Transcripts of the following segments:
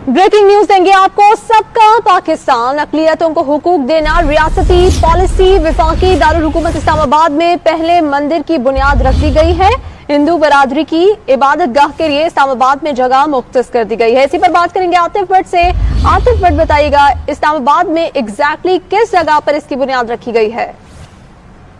Breaking news देंगे आपको। सबका पाकिस्तान, अक़लियतों को हुकूक देना रियासती पॉलिसी। वफाकी दारुल हुकूमत इस्लामाबाद में पहले मंदिर की बुनियाद रख दी गई है। हिंदू बरादरी की इबादत गाह के लिए इस्लामाबाद में जगह मुख्तस कर दी गई है। इसी पर बात करेंगे आतिफ भट्ट से। आतिफ भट्ट, बताइएगा इस्लामाबाद में एग्जैक्टली किस जगह पर इसकी बुनियाद रखी गई है?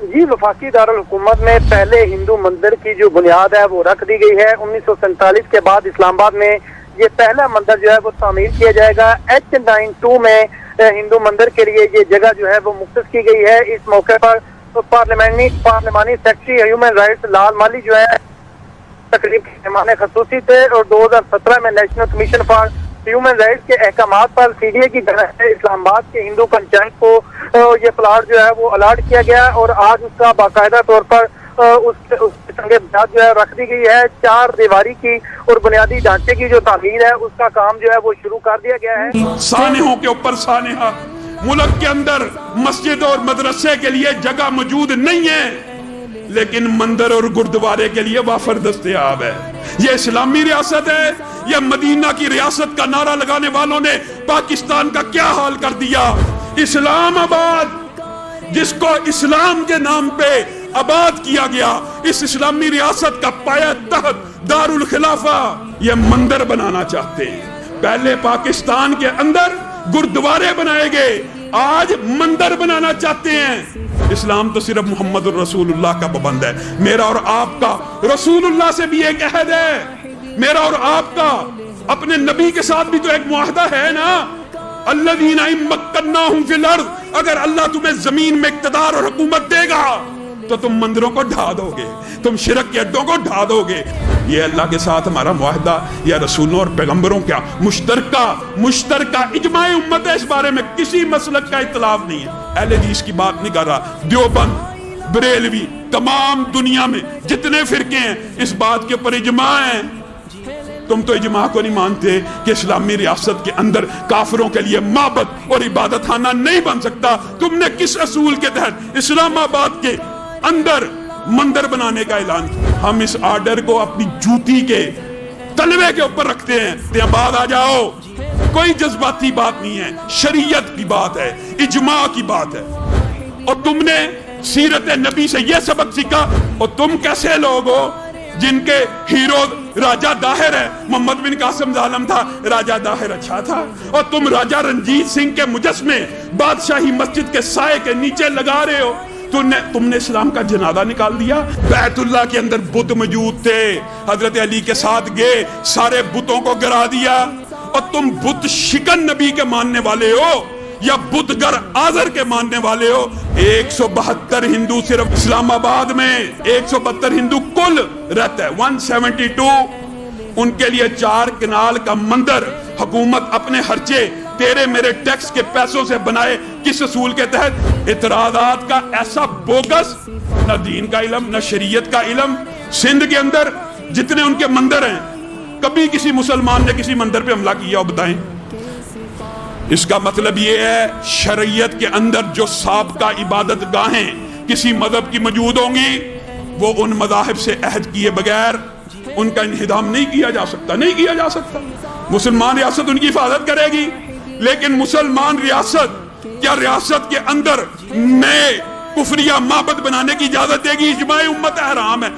जी, वफाकी दारुल हुकूमत में पहले हिंदू मंदिर की जो बुनियाद है वो रख दी गई है। 1947 के बाद इस्लामाबाद में ये पहला मंदिर जो है वो तामीर किया जाएगा। H92 में हिंदू मंदिर के लिए ये जगह जो है वो मुख्तस की गई है। इस मौके पर पार्लिमानी सेक्रेटरी ह्यूमन राइट्स लाल माली जो है तकरीब के मेहमान खसूसी थे और 2017 में national commission for human rights के अहकामात पर CDA की तरफ से इस्लामाबाद के हिंदू पंचायत को ये प्लाट जो है वो अलाट किया गया और आज उसका बाकायदा तौर पर उसके संगे बुनियाद जो है रख दी गई है। 4 दीवारी की और बुनियादी ढांचे की जो तामीर है उसका काम जो है वो शुरू कर दिया गया है। सानेहों के ऊपर सानेहा, मुल्क के अंदर मस्जिद और मदरसे के लिए जगह मौजूद नहीं है, लेकिन मंदिर और गुरुद्वारे के लिए वाफर दस्तयाब है। ये इस्लामी रियासत है या मदीना की रियासत का नारा लगाने वालों ने पाकिस्तान का क्या हाल कर दिया। इस्लामाबाद, जिसको इस्लाम के नाम पे आबाद किया गया, इस इस्लामी रियासत का पाया तहत दारुल खिलाफा, ये मंदिर बनाना चाहते हैं। पहले पाकिस्तान के अंदर गुरुद्वारे बनाए गए, आज मंदिर बनाना चाहते हैं। इस्लाम तो सिर्फ मोहम्मद रसूलुल्लाह का पाबंद है। मेरा और आपका रसूलुल्लाह से भी एक अहद है, मेरा और आपका अपने नबी के साथ भी तो एक मुआहदा है ना। अल्लज़ीना इम्मक्कन्नाहुम फिल अर्द, अगर अल्लाह तुम्हें जमीन में इक़्तिदार और हुकूमत देगा तो तुम मंदिरों को ढा दोगे, तुम शिरक के अड्डों को ढा दोगे। ये अल्लाह के साथ हमारा मुआहदा या रसूलों और पैगंबरों का मुश्तरका इजमाए उम्मत है। इस बारे में किसी मसलक का इख्तिलाफ नहीं है। अहले हदीस की बात नहीं कर रहा, देवबंद, बरेलवी, तमाम दुनिया में जितने फिरके हैं इस बात के ऊपर इजमा है। तुम तो इजमा को नहीं मानते कि इस्लामी रियासत के अंदर काफिरों के लिए माबद और इबादत खाना नहीं बन सकता। तुमने किस असूल के तहत इस्लामाबाद के अंदर मंदिर बनाने का ऐलान किया? हम इस आर्डर को अपनी जूती के तलवे के ऊपर रखते हैं। बाद आ जाओ, कोई जज्बाती बात नहीं है, शरीयत की बात है, इजमा की बात है। और तुमने सीरत नबी से यह सबक सीखा। और तुम कैसे लोग हो जिनके हीरो राजा दाहिर है? मोहम्मद बिन कासिम जालिम था, राजा दाहिर अच्छा था। और तुम राजा रंजीत सिंह के मुजस्मे बादशाही मस्जिद के साए के नीचे लगा रहे हो। तुमने इस्लाम का जनाजा निकाल दिया। बैतुल्लाह के अंदर बुत मौजूद थे, हजरत अली के साथ गए, सारे बुतों को गिरा दिया। और तुम बुत शिकन नबी के मानने वाले हो या बुतगर आजर के मानने वाले हो? 172 हिंदू सिर्फ इस्लामाबाद में, 172 हिंदू कुल रहता है, 172। उनके लिए 4 कनाल का मंदिर हुकूमत अपने खर्चे तेरे मेरे टैक्स के पैसों से बनाए। किस असूल के तहत? इतरादात का ऐसा बोगस, न दीन का इल्म न शरीयत का इल्म। सिंध के अंदर जितने उनके मंदिर हैं, कभी किसी मुसलमान ने किसी मंदिर पे हमला किया हो बताएं? इसका मतलब ये है शरीयत के अंदर जो साबका इबादत गाहें किसी मजहब की मौजूद होंगी, वो उन मज़ाहिब से अहद किए बगैर उनका इंहिदाम नहीं किया जा सकता, नहीं किया जा सकता। मुसलमान रियासत उनकी हिफाजत करेगी, लेकिन मुसलमान रियासत क्या रियासत के अंदर नए कुफरिया माबद बनाने की इजाजत देगी? इजमाए उम्मत हराम है।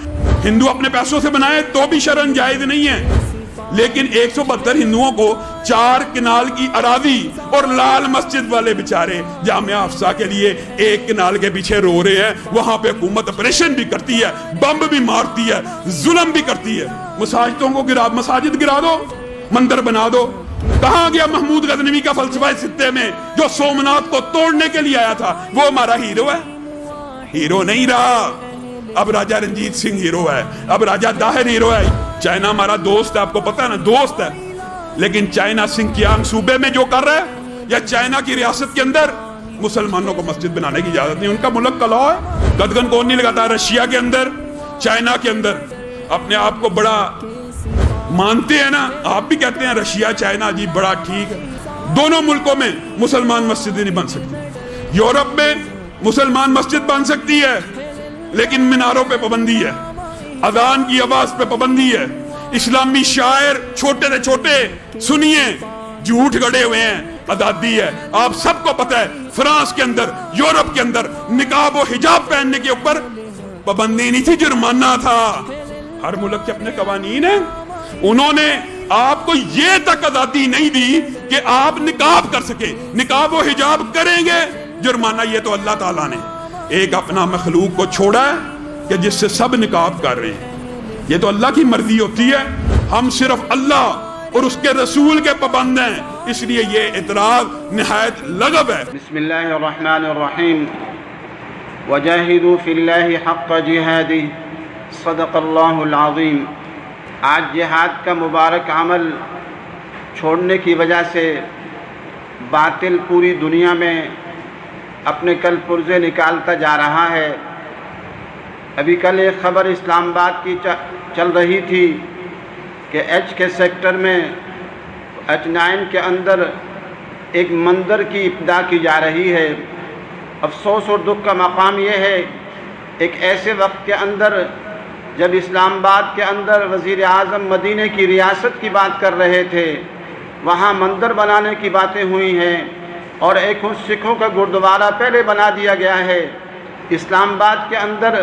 हिंदू अपने पैसों से बनाए तो भी शरन जायज नहीं है, लेकिन 172 हिंदुओं को 4 कनाल की अराजी और लाल मस्जिद वाले बेचारे जामिया हफ्सा के लिए 1 कनाल के पीछे रो रहे हैं। वहां पे हुकूमत ऑपरेशन भी करती है, बम भी मारती है, जुल्म भी करती है। मसाजिद गिरा दो, मंदिर बना दो। कहां गया महमूद गजनवी का फलसफा सित्ते में, जो सोमनाथ को तोड़ने के लिए आया था? वो हमारा हीरो है? हीरो नहीं रहा। अब राजा रंजीत सिंह हीरो है, अब राजा दाहिर हीरो है। चाइना हमारा दोस्त है, आपको पता है ना, दोस्त है। लेकिन चाइना सिंकियांग सूबे में जो कर रहा है, या चाइना की रियासत के अंदर मुसलमानों को मस्जिद बनाने की इजाजत नहीं। उनका मुल्क का लॉ है, कदगन कौन नहीं लगाता। रशिया के अंदर, चाइना के अंदर अपने आप को बड़ा मानते हैं ना, आप भी कहते हैं रशिया चाइना जी बड़ा ठीक है। दोनों मुल्कों में मुसलमान मस्जिद नहीं बन सकती। यूरोप में मुसलमान मस्जिद बन सकती है, लेकिन मीनारों पे पाबंदी है, अजान की आवाज पे पाबंदी है। इस्लामी शायर छोटे से छोटे सुनिए, جھوٹ گڑے ہوئے ہیں، آزادی ہے۔ آپ سب کو پتہ ہے فرانس کے اندر، یورپ کے اندر نقاب و حجاب پہننے کے اوپر پابندی نہیں تھی، جرمانہ تھا۔ ہر ملک کے اپنے قوانین ہیں۔ انہوں نے آپ کو یہ تک آزادی نہیں دی کہ آپ نقاب کر سکے، نقاب و حجاب کریں گے جرمانہ۔ یہ تو اللہ تعالیٰ نے ایک اپنا مخلوق کو چھوڑا ہے کہ جس سے سب نقاب کر رہے ہیں۔ یہ تو اللہ کی مرضی ہوتی ہے، ہم صرف اللہ اور اس کے رسول کے پابند ہیں، اس لیے یہ اعتراض نہایت لغو ہے۔ بسم اللہ الرحمن الرحیم وجاہدوا فی اللہ حق جہادہ صدق اللہ العظیم۔ آج جہاد کا مبارک عمل چھوڑنے کی وجہ سے باطل پوری دنیا میں اپنے کل پرزے نکالتا جا رہا ہے۔ ابھی کل ایک خبر اسلام آباد کی چل رہی تھی کہ ایچ کے سیکٹر میں H9 کے اندر ایک مندر کی ابتدا کی جا رہی ہے۔ افسوس اور دکھ کا مقام یہ ہے، ایک ایسے وقت کے اندر جب اسلام آباد کے اندر وزیر اعظم مدینہ کی ریاست کی بات کر رہے تھے، وہاں مندر بنانے کی باتیں ہوئی ہیں، اور ایک سکھوں کا گردوارہ پہلے بنا دیا گیا ہے۔ اسلام آباد کے اندر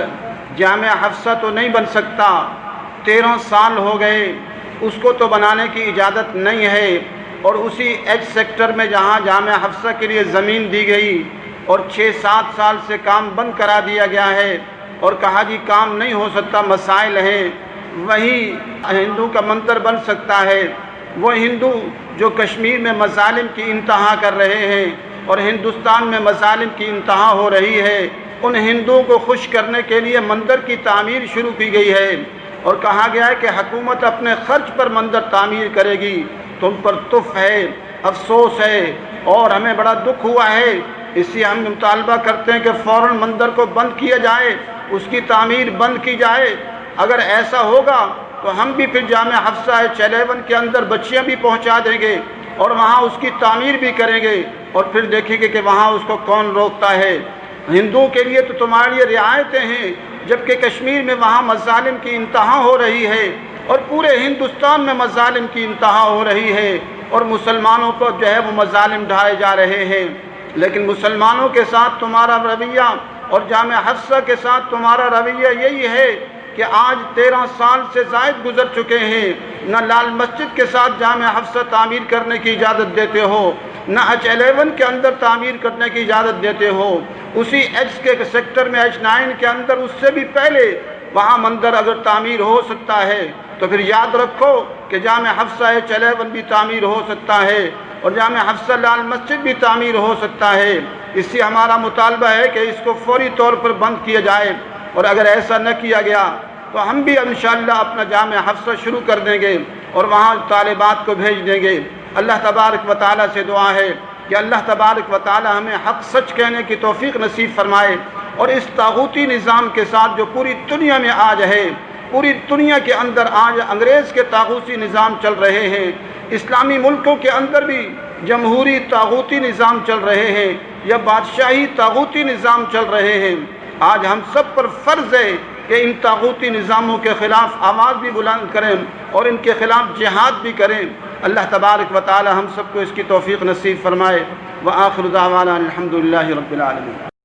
جامع حفصہ تو نہیں بن سکتا، 13 سال ہو گئے، اس کو تو بنانے کی اجازت نہیں ہے، اور اسی ایچ سیکٹر میں جہاں جامع حفصہ کے لیے زمین دی گئی اور 6-7 سال سے کام بند کرا دیا گیا ہے، اور کہا جی کام نہیں ہو سکتا، مسائل ہیں، وہی ہندو کا مندر بن سکتا ہے۔ وہ ہندو جو کشمیر میں مظالم کی انتہا کر رہے ہیں اور ہندوستان میں مظالم کی انتہا ہو رہی ہے، ان ہندوؤں کو خوش کرنے کے لیے مندر کی تعمیر شروع کی گئی ہے، اور کہا گیا ہے کہ حکومت اپنے خرچ پر مندر تعمیر کرے گی۔ تم پر تف ہے، افسوس ہے، اور ہمیں بڑا دکھ ہوا ہے۔ اس لیے ہم مطالبہ کرتے ہیں کہ فوراً مندر کو بند کیا جائے، اس کی تعمیر بند کی جائے۔ اگر ایسا ہوگا تو ہم بھی پھر جامع حفصہ H11 کے اندر بچیاں بھی پہنچا دیں گے اور وہاں اس کی تعمیر بھی کریں گے، اور پھر دیکھیں گے کہ وہاں اس کو کون روکتا ہے۔ ہندوؤں کے لیے تو تمہارے لیے رعایتیں ہیں، جبکہ کشمیر میں وہاں مظالم کی انتہا ہو رہی ہے، اور پورے ہندوستان میں مظالم کی انتہا ہو رہی ہے، اور مسلمانوں پر جو ہے وہ مظالم ڈھائے جا رہے ہیں۔ لیکن مسلمانوں کے ساتھ تمہارا رویہ اور جامع حفصہ کے ساتھ تمہارا رویہ یہی ہے کہ آج 13 سال سے زائد گزر چکے ہیں، نہ لال مسجد کے ساتھ جامع حفصہ تعمیر کرنے کی اجازت دیتے ہو، نہ H11 کے اندر تعمیر کرنے کی اجازت دیتے ہو۔ اسی ایچ کے سیکٹر میں H9 کے اندر اس سے بھی پہلے وہاں مندر اگر تعمیر ہو سکتا ہے تو پھر یاد رکھو کہ جامع حفصہ H11 بھی تعمیر ہو سکتا ہے، اور جامع حفصہ لال مسجد بھی تعمیر ہو سکتا ہے۔ اس سے ہمارا مطالبہ ہے کہ اس کو فوری طور پر بند کیا جائے، اور اگر ایسا نہ کیا گیا تو ہم بھی انشاءاللہ اپنا جامع حفصہ شروع کر دیں گے اور وہاں طالبات کو بھیج دیں گے۔ اللہ تبارک و تعالیٰ سے دعا ہے کہ اللہ تبارک و تعالیٰ ہمیں حق سچ کہنے کی توفیق نصیب فرمائے، اور اس طاغوتی نظام کے ساتھ جو پوری دنیا میں آج ہے، پوری دنیا کے اندر آج انگریز کے طاغوتی نظام چل رہے ہیں، اسلامی ملکوں کے اندر بھی جمہوری طاغوتی نظام چل رہے ہیں یا بادشاہی طاغوتی نظام چل رہے ہیں۔ آج ہم سب پر فرض ہے کہ ان طاغوتی نظاموں کے خلاف آواز بھی بلند کریں اور ان کے خلاف جہاد بھی کریں۔ اللہ تبارک و تعالی ہم سب کو اس کی توفیق نصیب فرمائے۔ وآخر دعوانا الحمدللہ رب العالمین۔